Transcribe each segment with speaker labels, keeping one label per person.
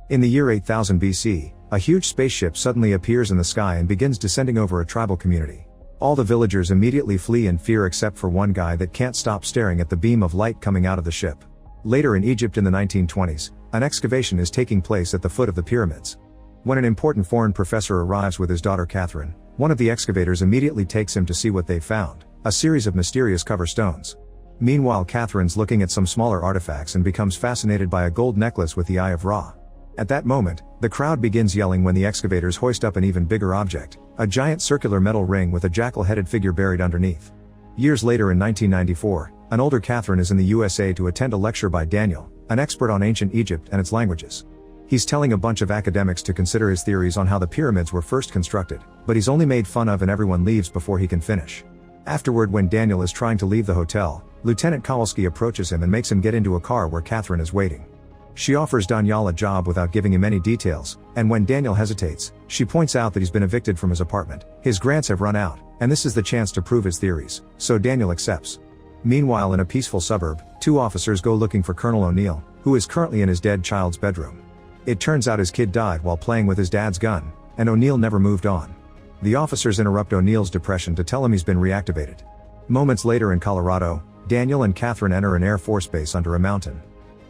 Speaker 1: In the year 8000 BC, a huge spaceship suddenly appears in the sky and begins descending over a tribal community. All the villagers immediately flee in fear except for one guy that can't stop staring at the beam of light coming out of the ship. Later in Egypt in the 1920s, an excavation is taking place at the foot of the pyramids. When an important foreign professor arrives with his daughter Catherine, one of the excavators immediately takes him to see what they've found, a series of mysterious cover stones. Meanwhile, Catherine's looking at some smaller artifacts and becomes fascinated by a gold necklace with the Eye of Ra. At that moment, the crowd begins yelling when the excavators hoist up an even bigger object, a giant circular metal ring with a jackal-headed figure buried underneath. Years later in 1994, an older Catherine is in the USA to attend a lecture by Daniel, an expert on ancient Egypt and its languages. He's telling a bunch of academics to consider his theories on how the pyramids were first constructed, but he's only made fun of and everyone leaves before he can finish. Afterward, when Daniel is trying to leave the hotel, Lieutenant Kowalski approaches him and makes him get into a car where Catherine is waiting. She offers Daniel a job without giving him any details, and when Daniel hesitates, she points out that he's been evicted from his apartment, his grants have run out, and this is the chance to prove his theories, so Daniel accepts. Meanwhile, in a peaceful suburb, two officers go looking for Colonel O'Neill, who is currently in his dead child's bedroom. It turns out his kid died while playing with his dad's gun, and O'Neill never moved on. The officers interrupt O'Neill's depression to tell him he's been reactivated. Moments later in Colorado, Daniel and Catherine enter an Air Force base under a mountain.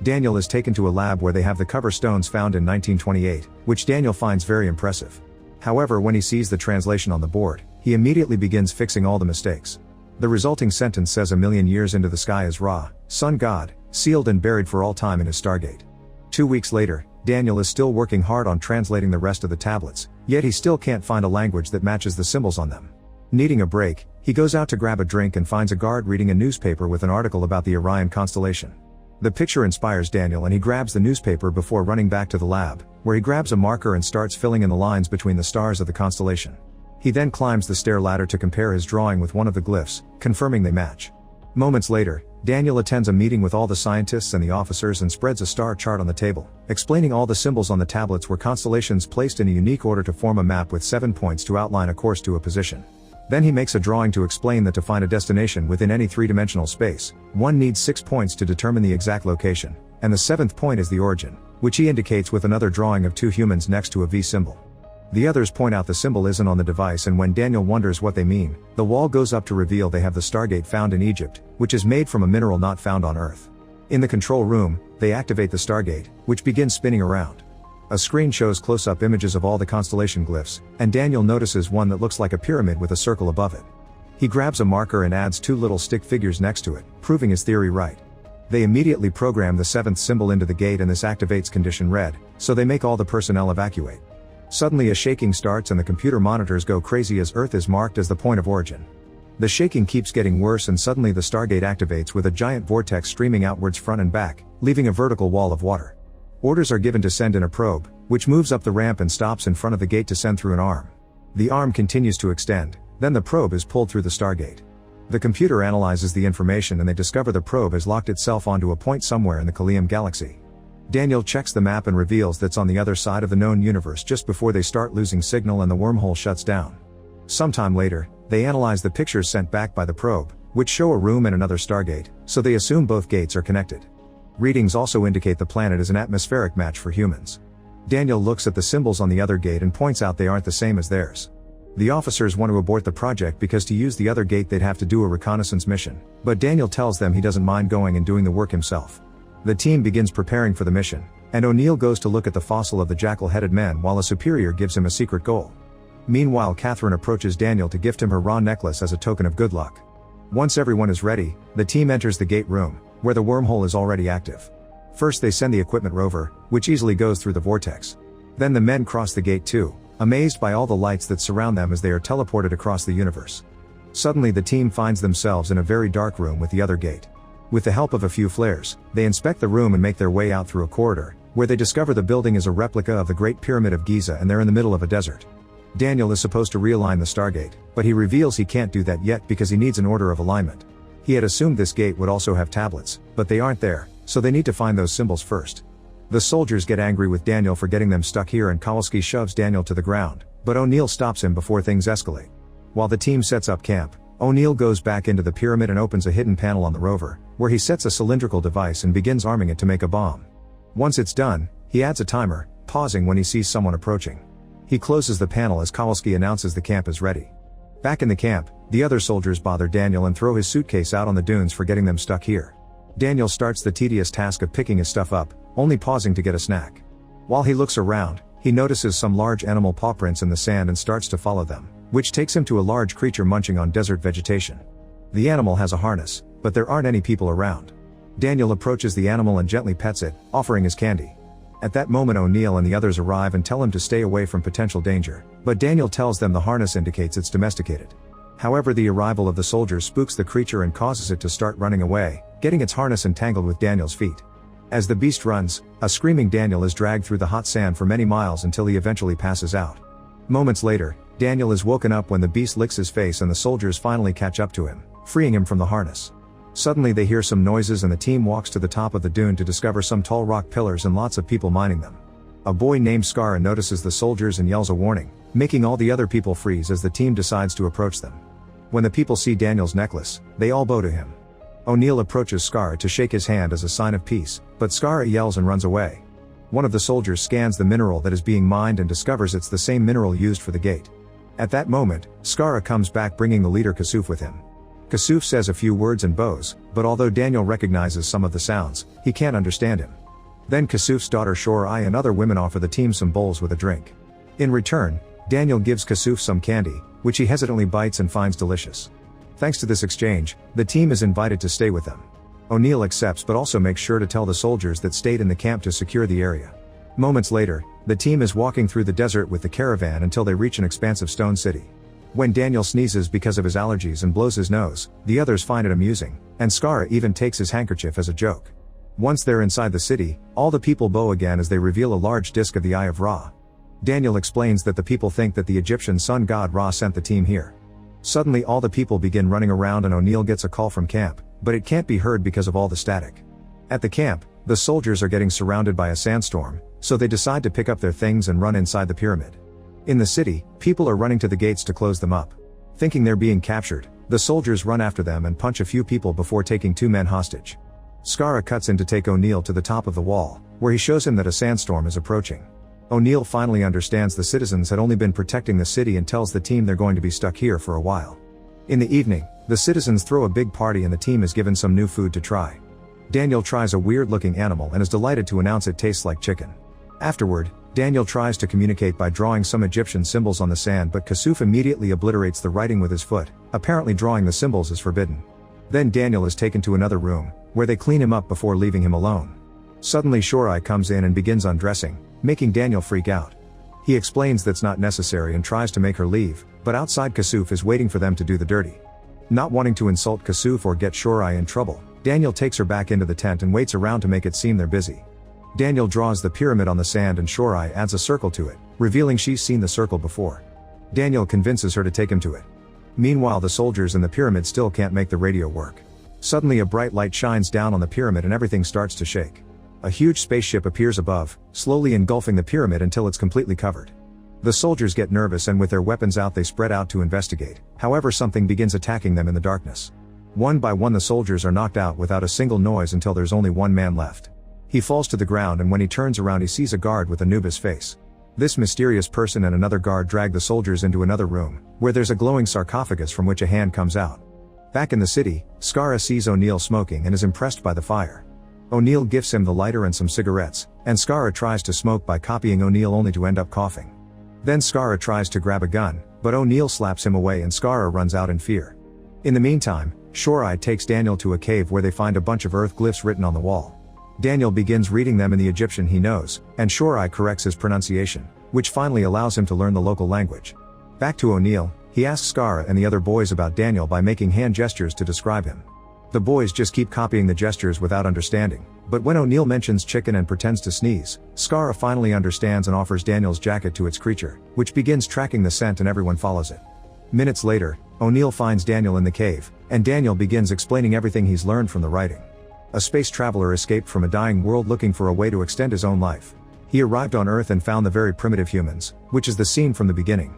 Speaker 1: Daniel is taken to a lab where they have the cover stones found in 1928, which Daniel finds very impressive. However, when he sees the translation on the board, he immediately begins fixing all the mistakes. The resulting sentence says 1,000,000 years into the sky is Ra, sun god, sealed and buried for all time in his Stargate. 2 weeks later, Daniel is still working hard on translating the rest of the tablets, yet he still can't find a language that matches the symbols on them. Needing a break, he goes out to grab a drink and finds a guard reading a newspaper with an article about the Orion constellation. The picture inspires Daniel and he grabs the newspaper before running back to the lab, where he grabs a marker and starts filling in the lines between the stars of the constellation. He then climbs the stair ladder to compare his drawing with one of the glyphs, confirming they match. Moments later, Daniel attends a meeting with all the scientists and the officers and spreads a star chart on the table, explaining all the symbols on the tablets were constellations placed in a unique order to form a map with 7 points to outline a course to a position. Then he makes a drawing to explain that to find a destination within any three-dimensional space, one needs 6 points to determine the exact location, and the 7th point is the origin, which he indicates with another drawing of 2 humans next to a V symbol. The others point out the symbol isn't on the device, and when Daniel wonders what they mean, the wall goes up to reveal they have the Stargate found in Egypt, which is made from a mineral not found on Earth. In the control room, they activate the Stargate, which begins spinning around. A screen shows close-up images of all the constellation glyphs, and Daniel notices one that looks like a pyramid with a circle above it. He grabs a marker and adds 2 little stick figures next to it, proving his theory right. They immediately program the 7th symbol into the gate and this activates condition red, so they make all the personnel evacuate. Suddenly a shaking starts and the computer monitors go crazy as Earth is marked as the point of origin. The shaking keeps getting worse and suddenly the Stargate activates with a giant vortex streaming outwards front and back, leaving a vertical wall of water. Orders are given to send in a probe, which moves up the ramp and stops in front of the gate to send through an arm. The arm continues to extend, then the probe is pulled through the Stargate. The computer analyzes the information and they discover the probe has locked itself onto a point somewhere in the Kalium galaxy. Daniel checks the map and reveals that's on the other side of the known universe just before they start losing signal and the wormhole shuts down. Sometime later, they analyze the pictures sent back by the probe, which show a room and another Stargate, so they assume both gates are connected. Readings also indicate the planet is an atmospheric match for humans. Daniel looks at the symbols on the other gate and points out they aren't the same as theirs. The officers want to abort the project because to use the other gate they'd have to do a reconnaissance mission, but Daniel tells them he doesn't mind going and doing the work himself. The team begins preparing for the mission, and O'Neill goes to look at the fossil of the jackal-headed man while a superior gives him a secret goal. Meanwhile, Catherine approaches Daniel to gift him her Ra necklace as a token of good luck. Once everyone is ready, the team enters the gate room, where the wormhole is already active. First they send the equipment rover, which easily goes through the vortex. Then the men cross the gate too, amazed by all the lights that surround them as they are teleported across the universe. Suddenly the team finds themselves in a very dark room with the other gate. With the help of a few flares, they inspect the room and make their way out through a corridor, where they discover the building is a replica of the Great Pyramid of Giza and they're in the middle of a desert. Daniel is supposed to realign the Stargate, but he reveals he can't do that yet because he needs an order of alignment. He had assumed this gate would also have tablets, but they aren't there, so they need to find those symbols first. The soldiers get angry with Daniel for getting them stuck here and Kowalski shoves Daniel to the ground, but O'Neill stops him before things escalate. While the team sets up camp, O'Neill goes back into the pyramid and opens a hidden panel on the rover, where he sets a cylindrical device and begins arming it to make a bomb. Once it's done, he adds a timer, pausing when he sees someone approaching. He closes the panel as Kowalski announces the camp is ready. Back in the camp, the other soldiers bother Daniel and throw his suitcase out on the dunes for getting them stuck here. Daniel starts the tedious task of picking his stuff up, only pausing to get a snack. While he looks around, he notices some large animal paw prints in the sand and starts to follow them, which takes him to a large creature munching on desert vegetation. The animal has a harness, but there aren't any people around. Daniel approaches the animal and gently pets it, offering his candy. At that moment O'Neill and the others arrive and tell him to stay away from potential danger, but Daniel tells them the harness indicates it's domesticated. However, the arrival of the soldiers spooks the creature and causes it to start running away, getting its harness entangled with Daniel's feet. As the beast runs, a screaming Daniel is dragged through the hot sand for many miles until he eventually passes out. Moments later, Daniel is woken up when the beast licks his face and the soldiers finally catch up to him, freeing him from the harness. Suddenly they hear some noises and the team walks to the top of the dune to discover some tall rock pillars and lots of people mining them. A boy named Scar notices the soldiers and yells a warning, making all the other people freeze as the team decides to approach them. When the people see Daniel's necklace, they all bow to him. O'Neill approaches Scar to shake his hand as a sign of peace, but Scar yells and runs away. One of the soldiers scans the mineral that is being mined and discovers it's the same mineral used for the gate. At that moment, Scar comes back bringing the leader Kasuf with him. Kasuf says a few words and bows, but although Daniel recognizes some of the sounds, he can't understand him. Then Kasuf's daughter Shorai and other women offer the team some bowls with a drink. In return, Daniel gives Kasuf some candy, which he hesitantly bites and finds delicious. Thanks to this exchange, the team is invited to stay with them. O'Neill accepts but also makes sure to tell the soldiers that stayed in the camp to secure the area. Moments later, the team is walking through the desert with the caravan until they reach an expansive stone city. When Daniel sneezes because of his allergies and blows his nose, the others find it amusing, and Scar even takes his handkerchief as a joke. Once they're inside the city, all the people bow again as they reveal a large disk of the Eye of Ra. Daniel explains that the people think that the Egyptian sun god Ra sent the team here. Suddenly all the people begin running around and O'Neill gets a call from camp, but it can't be heard because of all the static. At the camp, the soldiers are getting surrounded by a sandstorm, so they decide to pick up their things and run inside the pyramid. In the city, people are running to the gates to close them up. Thinking they're being captured, the soldiers run after them and punch a few people before taking 2 men hostage. Scar cuts in to take O'Neill to the top of the wall, where he shows him that a sandstorm is approaching. O'Neill finally understands the citizens had only been protecting the city and tells the team they're going to be stuck here for a while. In the evening, the citizens throw a big party and the team is given some new food to try. Daniel tries a weird-looking animal and is delighted to announce it tastes like chicken. Afterward, Daniel tries to communicate by drawing some Egyptian symbols on the sand, but Kasuf immediately obliterates the writing with his foot, apparently drawing the symbols is forbidden. Then Daniel is taken to another room, where they clean him up before leaving him alone. Suddenly Shorai comes in and begins undressing, making Daniel freak out. He explains that's not necessary and tries to make her leave, but outside Kasuf is waiting for them to do the dirty. Not wanting to insult Kasuf or get Shorai in trouble, Daniel takes her back into the tent and waits around to make it seem they're busy. Daniel draws the pyramid on the sand and Shorai adds a circle to it, revealing she's seen the circle before. Daniel convinces her to take him to it. Meanwhile, the soldiers in the pyramid still can't make the radio work. Suddenly a bright light shines down on the pyramid and everything starts to shake. A huge spaceship appears above, slowly engulfing the pyramid until it's completely covered. The soldiers get nervous and with their weapons out they spread out to investigate, however something begins attacking them in the darkness. One by one the soldiers are knocked out without a single noise until there's only one man left. He falls to the ground and when he turns around he sees a guard with Anubis face. This mysterious person and another guard drag the soldiers into another room, where there's a glowing sarcophagus from which a hand comes out. Back in the city, Scar sees O'Neill smoking and is impressed by the fire. O'Neill gifts him the lighter and some cigarettes, and Scar tries to smoke by copying O'Neill only to end up coughing. Then Scar tries to grab a gun, but O'Neill slaps him away and Scar runs out in fear. In the meantime, Shorai takes Daniel to a cave where they find a bunch of earth glyphs written on the wall. Daniel begins reading them in the Egyptian he knows, and Shorai corrects his pronunciation, which finally allows him to learn the local language. Back to O'Neill, he asks Scar and the other boys about Daniel by making hand gestures to describe him. The boys just keep copying the gestures without understanding, but when O'Neill mentions chicken and pretends to sneeze, Scar finally understands and offers Daniel's jacket to its creature, which begins tracking the scent and everyone follows it. Minutes later, O'Neill finds Daniel in the cave, and Daniel begins explaining everything he's learned from the writing. A space traveler escaped from a dying world looking for a way to extend his own life. He arrived on Earth and found the very primitive humans, which is the scene from the beginning.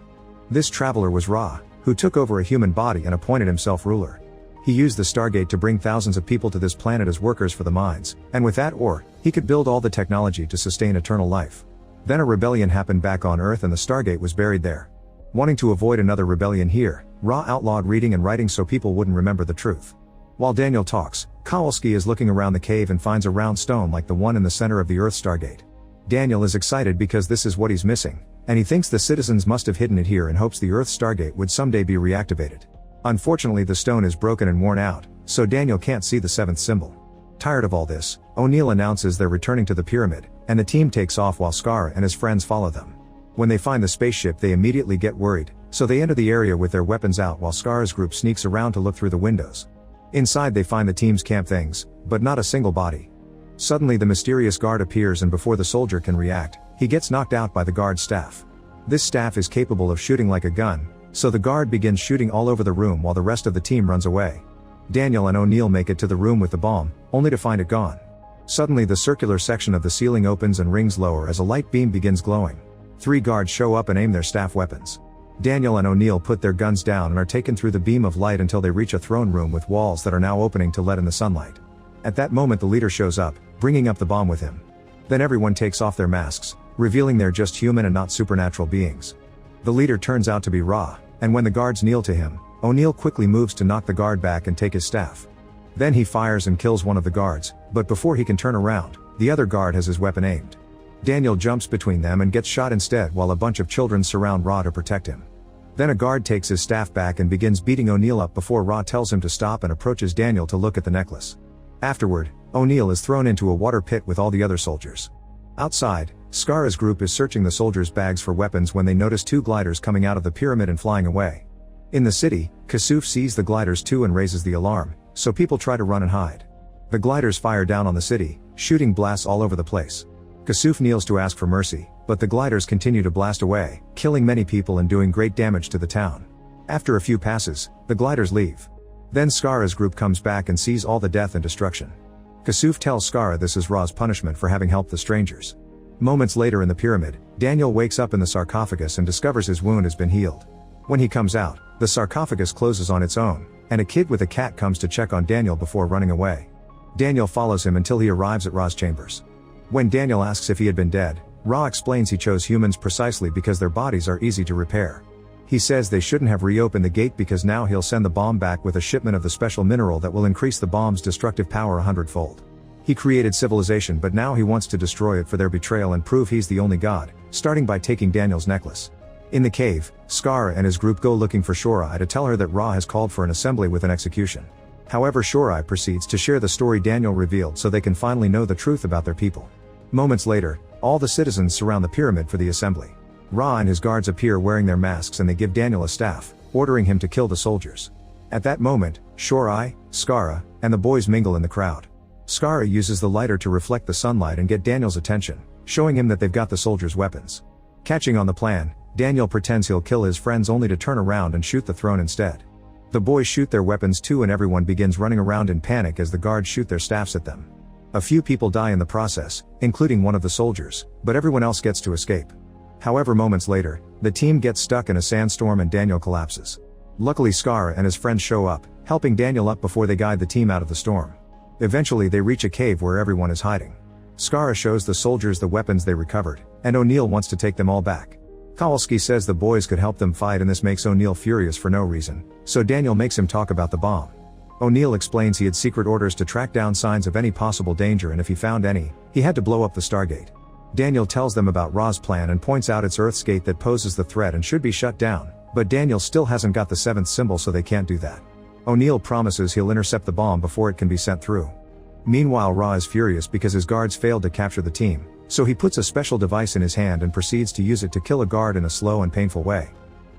Speaker 1: This traveler was Ra, who took over a human body and appointed himself ruler. He used the Stargate to bring thousands of people to this planet as workers for the mines, and with that ore, he could build all the technology to sustain eternal life. Then a rebellion happened back on Earth and the Stargate was buried there. Wanting to avoid another rebellion here, Ra outlawed reading and writing so people wouldn't remember the truth. While Daniel talks, Kowalski is looking around the cave and finds a round stone like the one in the center of the Earth Stargate. Daniel is excited because this is what he's missing, and he thinks the citizens must have hidden it here in hopes the Earth Stargate would someday be reactivated. Unfortunately, the stone is broken and worn out, so Daniel can't see the seventh symbol. Tired of all this, O'Neill announces they're returning to the pyramid, and the team takes off while Scar and his friends follow them. When they find the spaceship, they immediately get worried, so they enter the area with their weapons out while Scar's group sneaks around to look through the windows. Inside they find the team's camp things, but not a single body. Suddenly the mysterious guard appears, and before the soldier can react, he gets knocked out by the guard's staff. This staff is capable of shooting like a gun, so the guard begins shooting all over the room while the rest of the team runs away. Daniel and O'Neill make it to the room with the bomb, only to find it gone. Suddenly the circular section of the ceiling opens and rings lower as a light beam begins glowing. 3 guards show up and aim their staff weapons. Daniel and O'Neill put their guns down and are taken through the beam of light until they reach a throne room with walls that are now opening to let in the sunlight. At that moment the leader shows up, bringing up the bomb with him. Then everyone takes off their masks, revealing they're just human and not supernatural beings. The leader turns out to be Ra, and when the guards kneel to him, O'Neill quickly moves to knock the guard back and take his staff. Then he fires and kills one of the guards, but before he can turn around, the other guard has his weapon aimed. Daniel jumps between them and gets shot instead while a bunch of children surround Ra to protect him. Then a guard takes his staff back and begins beating O'Neill up before Ra tells him to stop and approaches Daniel to look at the necklace. Afterward, O'Neill is thrown into a water pit with all the other soldiers. Outside, Scar's group is searching the soldiers' bags for weapons when they notice 2 gliders coming out of the pyramid and flying away. In the city, Kasuf sees the gliders too and raises the alarm, so people try to run and hide. The gliders fire down on the city, shooting blasts all over the place. Kasuf kneels to ask for mercy, but the gliders continue to blast away, killing many people and doing great damage to the town. After a few passes, the gliders leave. Then Scar's group comes back and sees all the death and destruction. Kasuf tells Scar this is Ra's punishment for having helped the strangers. Moments later in the pyramid, Daniel wakes up in the sarcophagus and discovers his wound has been healed. When he comes out, the sarcophagus closes on its own, and a kid with a cat comes to check on Daniel before running away. Daniel follows him until he arrives at Ra's chambers. When Daniel asks if he had been dead, Ra explains he chose humans precisely because their bodies are easy to repair. He says they shouldn't have reopened the gate because now he'll send the bomb back with a shipment of the special mineral that will increase the bomb's destructive power 100-fold. He created civilization, but now he wants to destroy it for their betrayal and prove he's the only god, starting by taking Daniel's necklace. In the cave, Scar and his group go looking for Shorai to tell her that Ra has called for an assembly with an execution. However, Shorai proceeds to share the story Daniel revealed so they can finally know the truth about their people. Moments later, all the citizens surround the pyramid for the assembly. Ra and his guards appear wearing their masks and they give Daniel a staff, ordering him to kill the soldiers. At that moment, Shorai, Skara, and the boys mingle in the crowd. Skara uses the lighter to reflect the sunlight and get Daniel's attention, showing him that they've got the soldiers' weapons. Catching on the plan, Daniel pretends he'll kill his friends only to turn around and shoot the throne instead. The boys shoot their weapons too and everyone begins running around in panic as the guards shoot their staffs at them. A few people die in the process, including one of the soldiers, but everyone else gets to escape. However, moments later, the team gets stuck in a sandstorm and Daniel collapses. Luckily, Skara and his friends show up, helping Daniel up before they guide the team out of the storm. Eventually they reach a cave where everyone is hiding. Skara shows the soldiers the weapons they recovered, and O'Neill wants to take them all back. Kowalski says the boys could help them fight and this makes O'Neill furious for no reason, so Daniel makes him talk about the bomb. O'Neill explains he had secret orders to track down signs of any possible danger and if he found any, he had to blow up the Stargate. Daniel tells them about Ra's plan and points out it's Earth's gate that poses the threat and should be shut down, but Daniel still hasn't got the 7th symbol so they can't do that. O'Neill promises he'll intercept the bomb before it can be sent through. Meanwhile, Ra is furious because his guards failed to capture the team, so he puts a special device in his hand and proceeds to use it to kill a guard in a slow and painful way.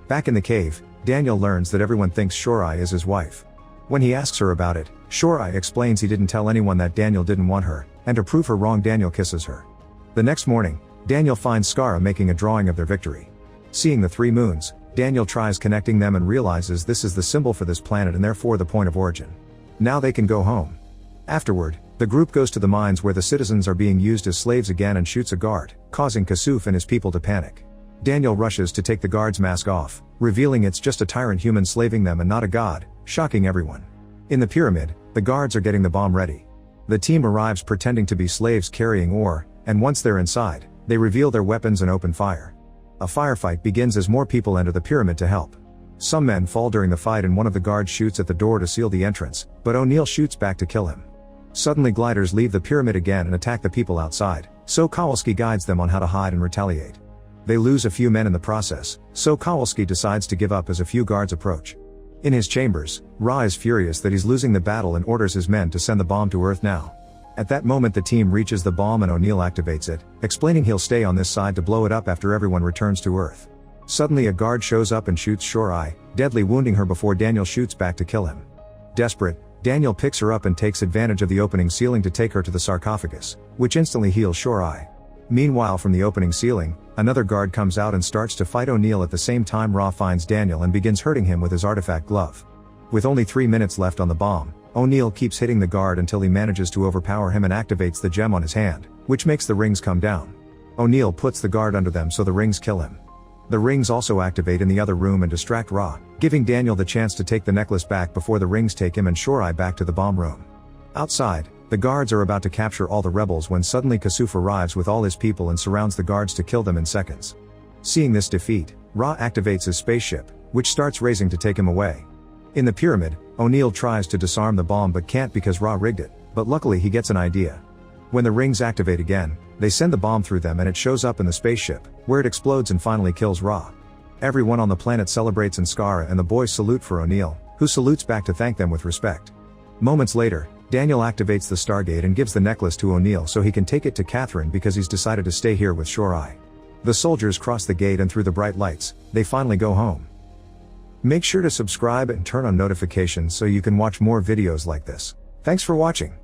Speaker 1: Back in the cave, Daniel learns that everyone thinks Shorai is his wife. When he asks her about it, Shorai explains he didn't tell anyone that Daniel didn't want her, and to prove her wrong Daniel kisses her. The next morning, Daniel finds Skara making a drawing of their victory. Seeing the 3 moons, Daniel tries connecting them and realizes this is the symbol for this planet and therefore the point of origin. Now they can go home. Afterward, the group goes to the mines where the citizens are being used as slaves again and shoots a guard, causing Kasuf and his people to panic. Daniel rushes to take the guard's mask off, revealing it's just a tyrant human slaving them and not a god, shocking everyone. In the pyramid, the guards are getting the bomb ready. The team arrives pretending to be slaves carrying ore, and once they're inside, They reveal their weapons and open fire. A firefight begins as more people enter the pyramid to help. Some men fall during the fight and one of the guards shoots at the door to seal the entrance, but O'Neill shoots back to kill him. Suddenly gliders leave the pyramid again and attack the people outside, so Kowalski guides them on how to hide and retaliate. They lose a few men in the process, so Kowalski decides to give up as a few guards approach. In his chambers, Ra is furious that he's losing the battle and orders his men to send the bomb to Earth now. At that moment the team reaches the bomb and O'Neill activates it, explaining he'll stay on this side to blow it up after everyone returns to Earth. Suddenly a guard shows up and shoots Shorai, deadly wounding her before Daniel shoots back to kill him. Desperate, Daniel picks her up and takes advantage of the opening ceiling to take her to the sarcophagus, which instantly heals Shorai. Meanwhile from the opening ceiling, another guard comes out and starts to fight O'Neill. At the same time Ra finds Daniel and begins hurting him with his artifact glove. With only 3 minutes left on the bomb, O'Neill keeps hitting the guard until he manages to overpower him and activates the gem on his hand, which makes the rings come down. O'Neill puts the guard under them so the rings kill him. The rings also activate in the other room and distract Ra, giving Daniel the chance to take the necklace back before the rings take him and Shorai back to the bomb room. Outside, the guards are about to capture all the rebels when suddenly Kasuf arrives with all his people and surrounds the guards to kill them in seconds. Seeing this defeat, Ra activates his spaceship, which starts racing to take him away. In the pyramid, O'Neill tries to disarm the bomb but can't because Ra rigged it, but luckily he gets an idea. When the rings activate again, they send the bomb through them and it shows up in the spaceship, where it explodes and finally kills Ra. Everyone on the planet celebrates and Skara and the boys salute for O'Neill, who salutes back to thank them with respect. Moments later, Daniel activates the Stargate and gives the necklace to O'Neill so he can take it to Catherine because he's decided to stay here with Shorai. The soldiers cross the gate and through the bright lights, they finally go home. Make sure to subscribe and turn on notifications so you can watch more videos like this. Thanks for watching.